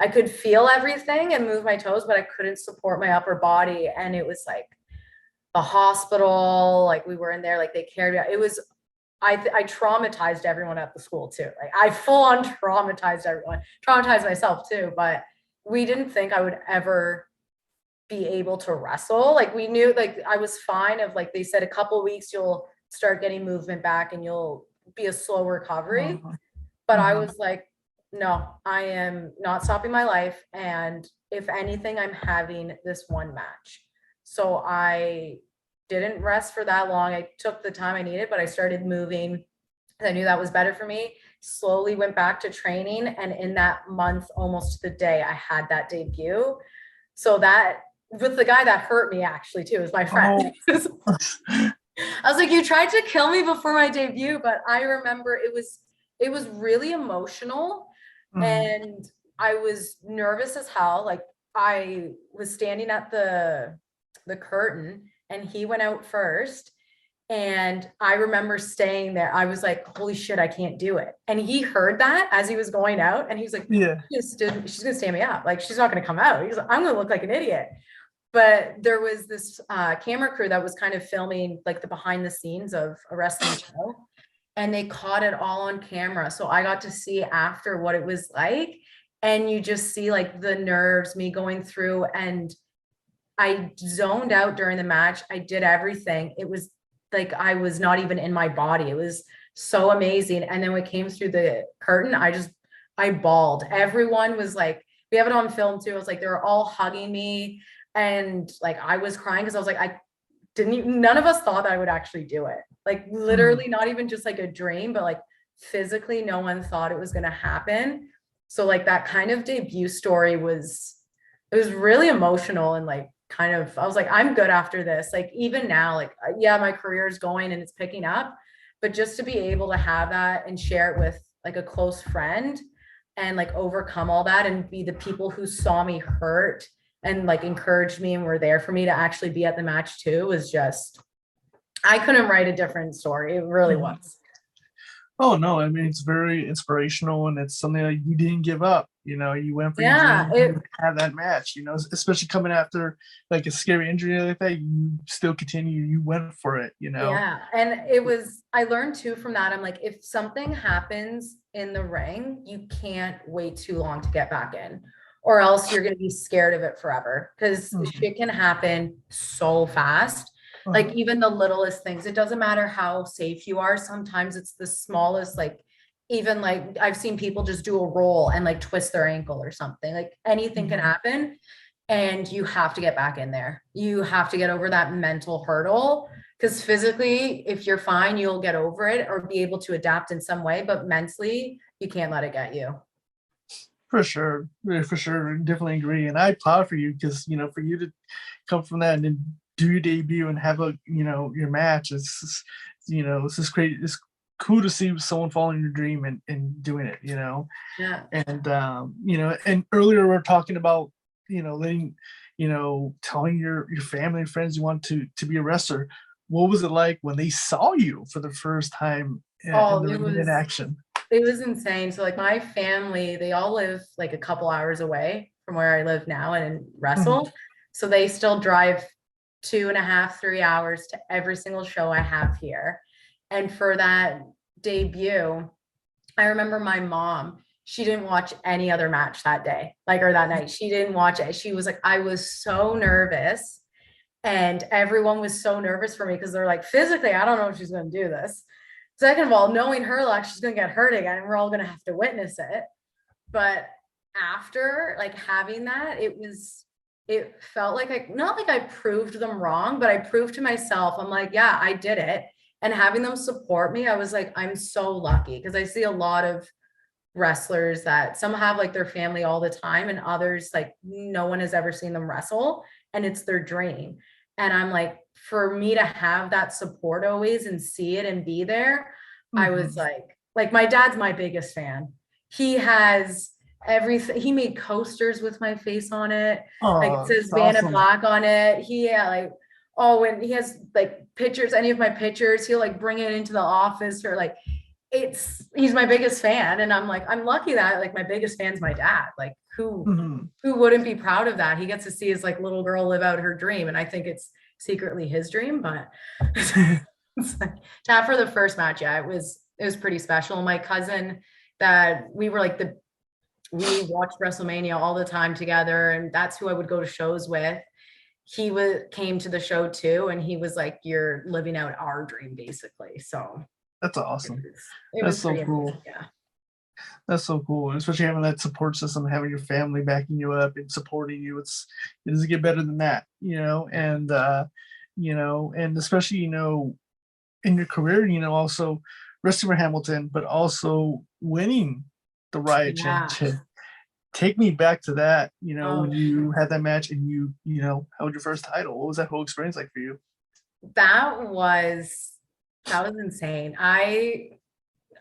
I could feel everything and move my toes, but I couldn't support my upper body. And it was like the hospital, like we were in there, like they carried me out. It was, I traumatized everyone at the school too. Like I full on traumatized everyone, traumatized myself too, but we didn't think I would ever be able to wrestle. Like we knew, like I was fine of like, they said a couple weeks, you'll start getting movement back and you'll be a slow recovery. but I was like, no, I am not stopping my life. And if anything, I'm having this one match. So I didn't rest for that long. I took the time I needed, but I started moving. I knew that was better for me. Slowly went back to training. And in that month, almost to the day, I had that debut. So that with the guy that hurt me actually too, is my friend. Oh. I was like, you tried to kill me before my debut, but I remember it was really emotional. And I was nervous as hell. Like I was standing at the curtain and he went out first. And I remember staying there. I was like, holy shit, I can't do it. And he heard that as he was going out. And he was like, yeah, she's going to stand me up. Like, she's not going to come out. He's like, I'm going to look like an idiot. But there was this camera crew that was kind of filming like the behind the scenes of a wrestling show. And they caught it all on camera. So I got to see after what it was like. And you just see like the nerves, me going through, and I zoned out during the match. I did everything. It was like I was not even in my body. It was so amazing. And then when it came through the curtain, I bawled. Everyone was like, we have it on film too. It was like they were all hugging me. And like I was crying because I was like, none of us thought that I would actually do it. Like literally not even just like a dream, but like physically no one thought it was going to happen. So like that kind of debut story it was really emotional and like kind of, I was like, I'm good after this. Like even now, like, yeah, my career is going and it's picking up, but just to be able to have that and share it with like a close friend and like overcome all that and be the people who saw me hurt and like encouraged me and were there for me to actually be at the match too was just, I couldn't write a different story. It really was. Oh no, I mean, it's very inspirational and it's something like you didn't give up. You know, you went for your dream, you had that match, you know, especially coming after like a scary injury like that, you still continue, you went for it, you know? Yeah. And I learned too from that. I'm like, if something happens in the ring, you can't wait too long to get back in, or else you're going to be scared of it forever because shit can happen so fast. Like even the littlest things, it doesn't matter how safe you are. Sometimes it's the smallest, like even like I've seen people just do a roll and like twist their ankle or something. Like anything can happen and you have to get back in there. You have to get over that mental hurdle because physically, if you're fine, you'll get over it or be able to adapt in some way. But mentally, you can't let it get you. For sure. Definitely agree. And I applaud for you because, you know, for you to come from that and then do your debut and have a, you know, your match, it's, you know, this is great. It's cool to see someone following your dream and doing it, you know? Yeah. And, you know, and earlier we are talking about, you know, letting, you know, telling your family and friends you want to be a wrestler. What was it like when they saw you for the first time in action? It was insane. So like my family, they all live like a couple hours away from where I live now and wrestle. So they still drive 2.5, 3 hours to every single show I have here. And for that debut, I remember my mom, she didn't watch any other match that day, or that night. She didn't watch it. She was like, I was so nervous. And everyone was so nervous for me because they're like, physically, I don't know if she's going to do this. Second of all, knowing her luck, she's going to get hurt again and we're all going to have to witness it. But after like having that, it felt like not like I proved them wrong, but I proved to myself, I'm like, yeah, I did it. And having them support me, I was like, I'm so lucky because I see a lot of wrestlers that some have like their family all the time and others like no one has ever seen them wrestle and it's their dream. And I'm like, for me to have that support always and see it and be there, I was like my dad's my biggest fan. He has everything. He made coasters with my face on it. Like it says Vanna Black on it. When he has like pictures, any of my pictures, he'll like bring it into the office or like he's my biggest fan. And I'm like, I'm lucky that like my biggest fan's my dad. Like who wouldn't be proud of that? He gets to see his like little girl live out her dream. And I think it's secretly his dream, but it's like, for the first match, yeah, it was pretty special. My cousin that we watched WrestleMania all the time together, and that's who I would go to shows with. He came to the show too, and he was like, "You're living out our dream, basically." So that's awesome. It was so cool. Yeah. That's so cool, especially having that support system, having your family backing you up and supporting you. It doesn't get better than that, and especially in your career, also wrestling for Hamilton, but also winning the Riot Championship. Take me back to that, when you had that match and you held your first title. What was that whole experience like for you? That was insane. I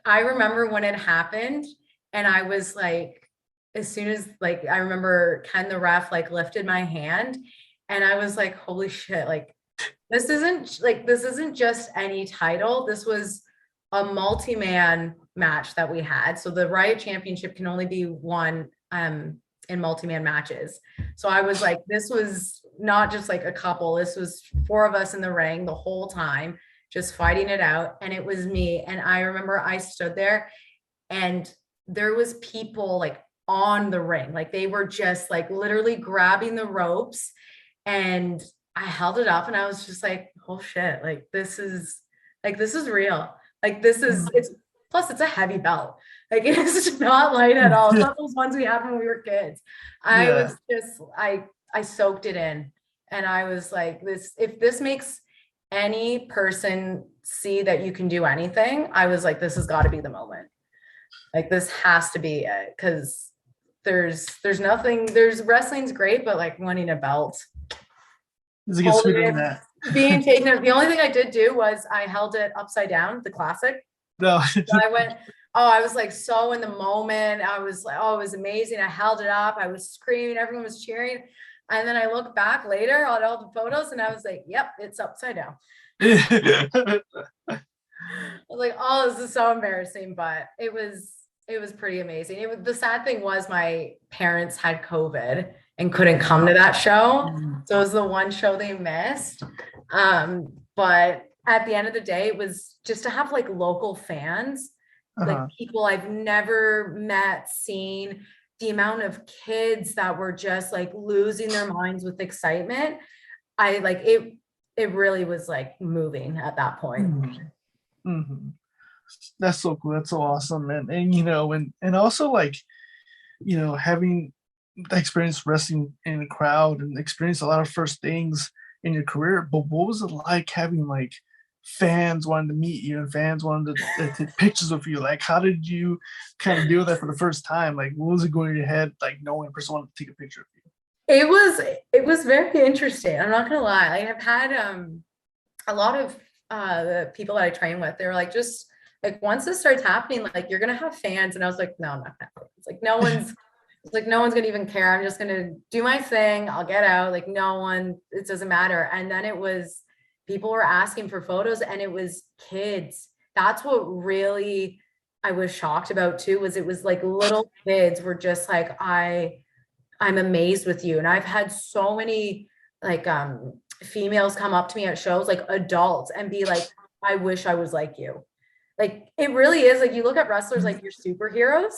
remember when it happened, and I was like, as soon as I remember Ken the ref lifted my hand, and I was like, holy shit, this isn't just any title. This was a multi-man match that we had. So the Riot Championship can only be won in multi-man matches. So I was like, this was not just a couple. This was 4 of us in the ring the whole time, just fighting it out. And it was me. And I remember I stood there and there was people on the ring. They were just literally grabbing the ropes, and I held it up and I was just like, oh shit, this is real. Plus it's a heavy belt. It is not light at all. It's not those ones we had when we were kids. I soaked it in, and I was like, if this makes any person see that you can do anything, I was like, this has got to be the moment. This has to be it, because there's wrestling's great, but winning a belt, does it get sweeter than that? Being taken. The only thing I did do was I held it upside down, the classic. No. So I was so in the moment. I was like, oh, it was amazing. I held it up. I was screaming. Everyone was cheering. And then I look back later on all the photos and I was like, yep, it's upside down. I was like, oh, this is so embarrassing, but it was pretty amazing. The sad thing was my parents had COVID and couldn't come to that show. So it was the one show they missed. But at the end of the day, it was just to have local fans, people I've never met, seen, the amount of kids that were just losing their minds with excitement. It really was moving at that point. Mm-hmm. That's so cool. That's so awesome. And also having experience wrestling in a crowd and experience a lot of first things in your career. But what was it like having fans wanting to meet you and fans wanting to take pictures of you? How did you kind of deal with that for the first time? What was it going in your head, knowing a person wanted to take a picture of you? It was very interesting. I'm not gonna lie. I've had a lot of the people that I train with, they were just once this starts happening, you're gonna have fans. And I was like, no, I'm not gonna have fans. No one's gonna even care. I'm just gonna do my thing. I'll get out. No one, it doesn't matter. And then it was, people were asking for photos, and it was kids. That's what really I was shocked about too, was it was little kids were just I'm amazed with you. And I've had so many females come up to me at shows, adults, and be like, I wish I was like you. It really is you look at wrestlers like you're superheroes.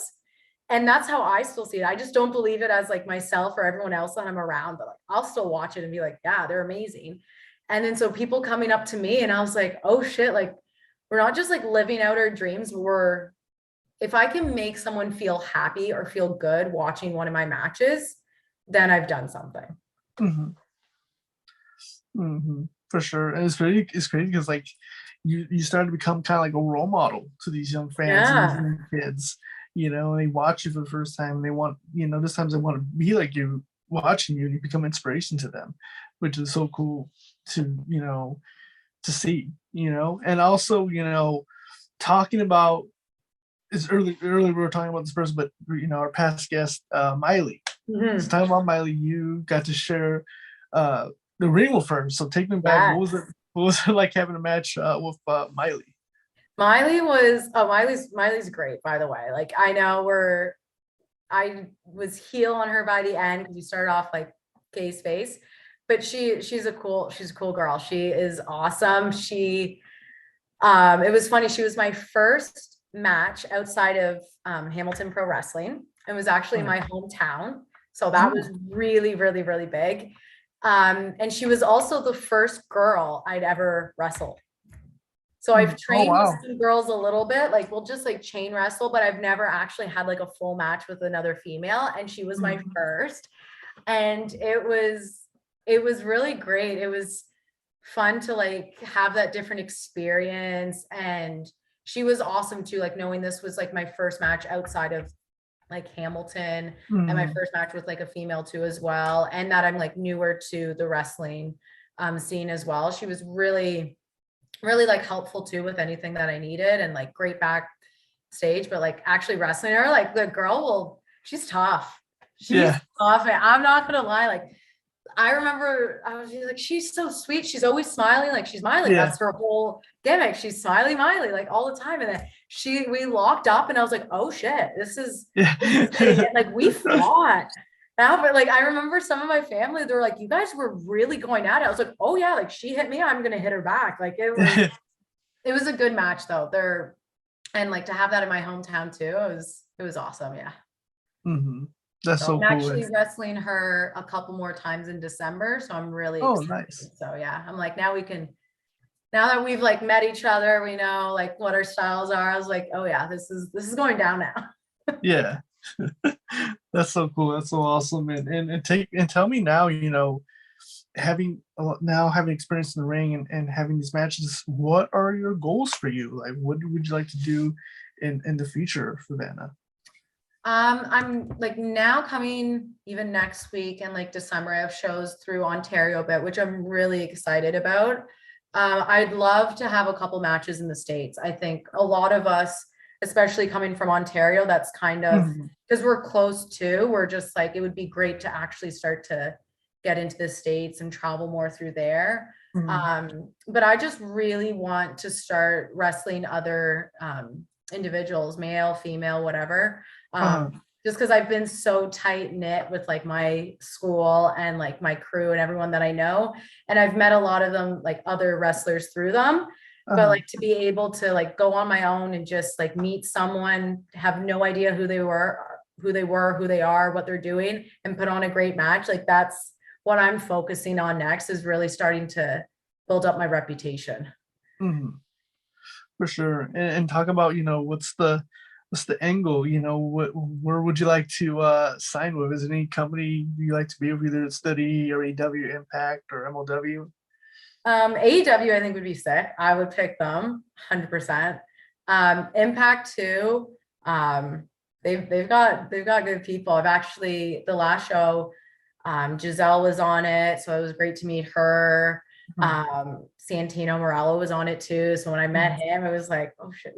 And that's how I still see it. I just don't believe it as myself or everyone else that I'm around, but I'll still watch it and be like, yeah, they're amazing. And then so people coming up to me, and I was like, oh shit, we're not just living out our dreams. If I can make someone feel happy or feel good watching one of my matches, then I've done something. Mm-hmm. Mm-hmm. For sure. And it's crazy because you started to become kind of a role model to these young fans and these young kids. And they watch you for the first time, and they want, this time they want to be like you, watching you, and you become inspiration to them, which is so cool to see, and also, talking about, it's early we were talking about this person, but our past guest, Miley. Mm-hmm. So talking about Miley, you got to share the ring with her. So take me back. Yes. What was it like having a match with Miley? Miley's great, by the way. I know I was heel on her by the end, because you started off Kay's face, but she's a cool girl. She is awesome. It was funny. She was my first match outside of Hamilton Pro Wrestling. It was actually in my hometown. So that was really, really, really big. And she was also the first girl I'd ever wrestled. So I've trained with wow. some girls a little bit, like we'll just like chain wrestle, but I've never actually had like a full match with another female, and she was my first. And it was really great. It was fun to like have that different experience, and she was awesome too, like knowing this was like my first match outside of like Hamilton, and my first match with like a female too as well, and that I'm like newer to the wrestling scene as well. She was really like helpful too with anything that I needed, and like great backstage. But like actually wrestling her, like the girl she's tough. She's tough. And I'm not gonna lie, like I remember I was like, she's so sweet. She's always smiling, like she's Miley. Yeah. That's her whole gimmick. She's Smiley Miley, like all the time. And then we locked up, and I was like, oh shit, this is like we fought. Now, but like I remember some of my family, they were like, you guys were really going at it. I was like, oh yeah, like she hit me, I'm gonna hit her back. Like it was a good match though. And like to have that in my hometown too, it was awesome. Yeah. That's so cool. I'm actually wrestling her a couple more times in December, so I'm really excited. Nice. So yeah, I'm like, now that we've like met each other, we know like what our styles are. I was like, oh yeah, this is going down now. Yeah. That's so cool. That's so awesome. And tell me now, having experience in the ring and having these matches, what are your goals for you? Like, what would you like to do in the future for Vanna? I'm like now coming even next week and like December, I have shows through Ontario a bit, which I'm really excited about. I'd love to have a couple matches in the States. I think a lot of us, especially coming from Ontario, that's kind of because we're close to, we're just like, it would be great to actually start to get into the States and travel more through there. But I just really want to start wrestling other individuals, male, female, whatever. Just because I've been so tight knit with like my school and like my crew and everyone that I know, and I've met a lot of them, like other wrestlers through them. But like to be able to like go on my own and just like meet someone, have no idea who they are, what they're doing, and put on a great match, like that's what I'm focusing on next, is really starting to build up my reputation. For sure. And talk about, what's the angle, where would you like to sign with? Is there any company you like to be with, either Steady or AEW, Impact, or MLW? AEW I think would be sick. I would pick them 100%. Impact too. They've got good people. I've actually, the last show, Giselle was on it, so it was great to meet her. Santino Morello was on it too, so when I met him, it was like, oh shit,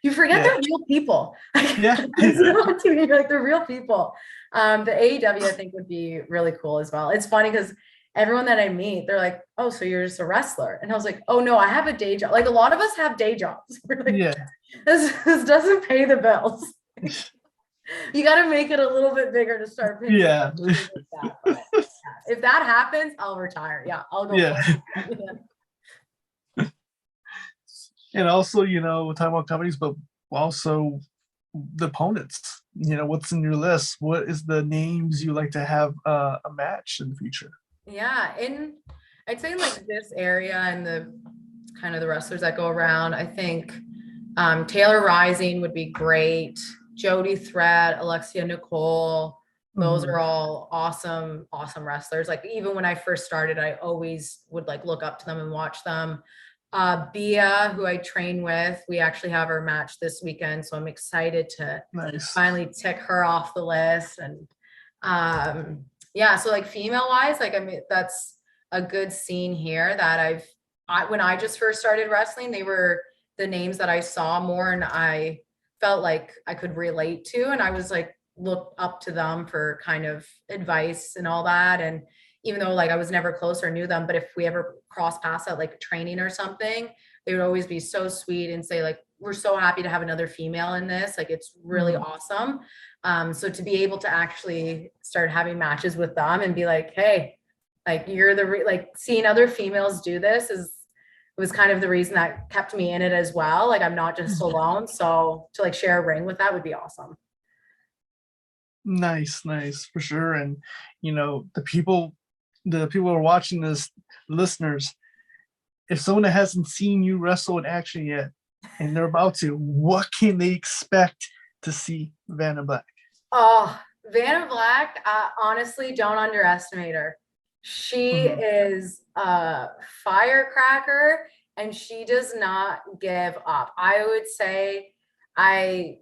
you forget they're real people. Yeah. You're like, they're real people. The AEW I think would be really cool as well. It's funny because everyone that I meet, they're like, oh, so you're just a wrestler? And I was like, oh no, I have a day job. Like a lot of us have day jobs. We're like, this doesn't pay the bills. You got to make it a little bit bigger to start paying. Yeah. If that happens, I'll retire. Yeah, I'll go. And also, we're talking about companies, but also the opponents. What's in your list? What is the names you like to have a match in the future? Yeah, I'd say like this area and the kind of the wrestlers that go around, I think Taylor Rising would be great. Jody Threat, Alexia Nicole, those are all awesome wrestlers. Like even when I first started, I always would like look up to them and watch them. Bia, who I train with, we actually have our match this weekend, so I'm excited to finally tick her off the list. And so like female wise, like I mean that's a good scene here that when I just first started wrestling, they were the names that I saw more and I felt like I could relate to, and I was like look up to them for kind of advice and all that. And even though like I was never close or knew them, but if we ever cross paths at like training or something, they would always be so sweet and say like, we're so happy to have another female in this. Like, it's really awesome. So to be able to actually start having matches with them and be like, hey, like you're like seeing other females do this was kind of the reason that kept me in it as well. Like I'm not just alone. So to like share a ring with that would be awesome. Nice for sure. And the people who are watching this, listeners, if someone that hasn't seen you wrestle in action yet, and they're about to, what can they expect to see Vanna Black? Oh, Vanna Black, honestly, don't underestimate her. She is a firecracker, and she does not give up. I would say the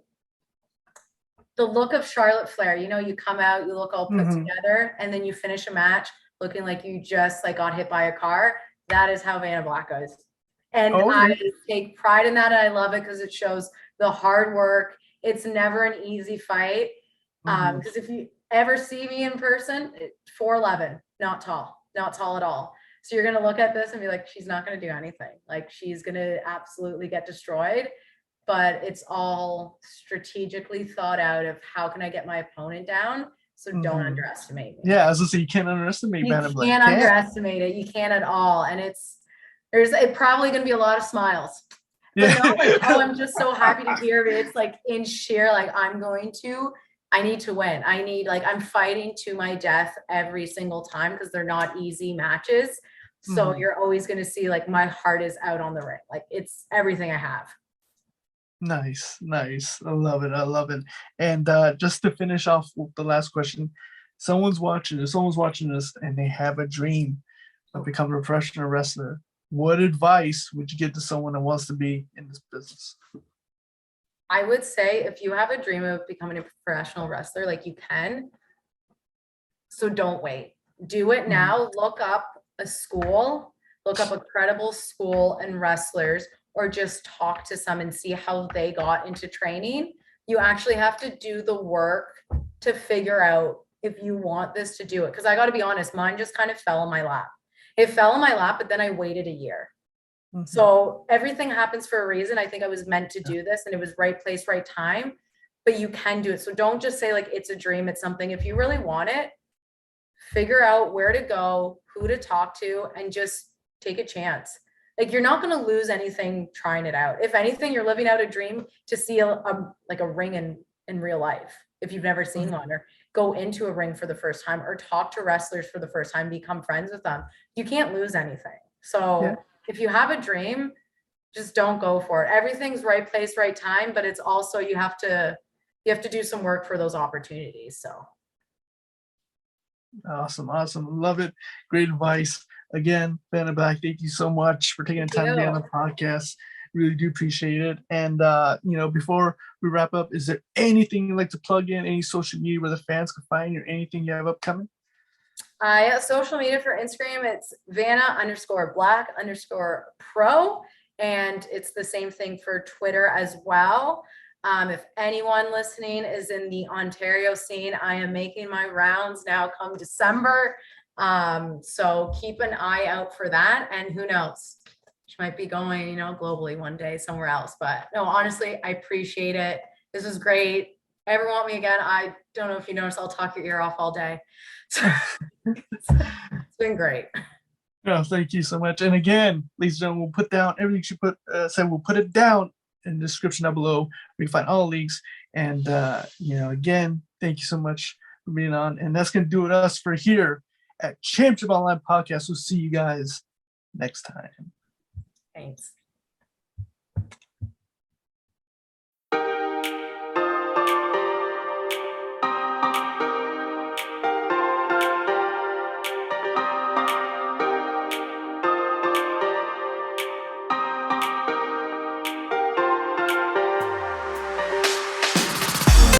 look of Charlotte Flair, you know, you come out, you look all put together, and then you finish a match looking like you just like got hit by a car. That is how Vanna Black goes. And I take pride in that, and I love it because it shows the hard work. It's never an easy fight. Because if you ever see me in person, 4'11", not tall at all. So you're gonna look at this and be like, she's not gonna do anything. Like, she's gonna absolutely get destroyed. But it's all strategically thought out of how can I get my opponent down. So don't underestimate me. Yeah, as I say, you can't underestimate Vanna Black. You can't underestimate it. You can't at all. And it's probably gonna be a lot of smiles. But not like, oh, I'm just so happy to hear it. It's like in sheer, like, I need to win. I'm fighting to my death every single time because they're not easy matches. So you're always going to see like my heart is out on the ring. Like, it's everything I have. Nice. I love it. And just to finish off with the last question, someone's watching this and they have a dream of becoming a professional wrestler. What advice would you give to someone that wants to be in this business? I would say if you have a dream of becoming a professional wrestler, like, you can. So don't wait. Do it now. Look up a school, look up a credible school and wrestlers, or just talk to some and see how they got into training. You actually have to do the work to figure out if you want this to do it. Because I got to be honest, mine just kind of fell in my lap. It fell in my lap, but then I waited a year. So everything happens for a reason. I think I was meant to do this, and it was right place, right time. But you can do it. So don't just say like it's a dream. It's something. If you really want it, figure out where to go, who to talk to, and just take a chance. Like, you're not going to lose anything trying it out. If anything, you're living out a dream to see a ring in real life. If you've never seen one, or go into a ring for the first time, or talk to wrestlers for the first time, become friends with them. You can't lose anything. So if you have a dream, just don't go for it. Everything's right place, right time, but it's also, you have to do some work for those opportunities. So awesome. Love it. Great advice. Again, Vanna Black, thank you so much for taking the time to be on the podcast. Really do appreciate it. And before we wrap up, is there anything you'd like to plug in, any social media where the fans can find you, or anything you have upcoming? Social media for Instagram, it's Vanna_Black_Pro, and it's the same thing for Twitter as well. If anyone listening is in the Ontario scene, I am making my rounds now come December. So keep an eye out for that. And who knows, she might be going, globally one day somewhere else. But no, honestly, I appreciate it. This was great. Ever want me again? I don't know if you noticed, I'll talk your ear off all day. So, it's been great. No, thank you so much. And again, ladies and gentlemen, we'll put down everything she we'll put it down in the description down below. We can find all the links. And again, thank you so much for being on. And that's gonna do it us for here at Championship Online Podcast. We'll see you guys next time. Thanks.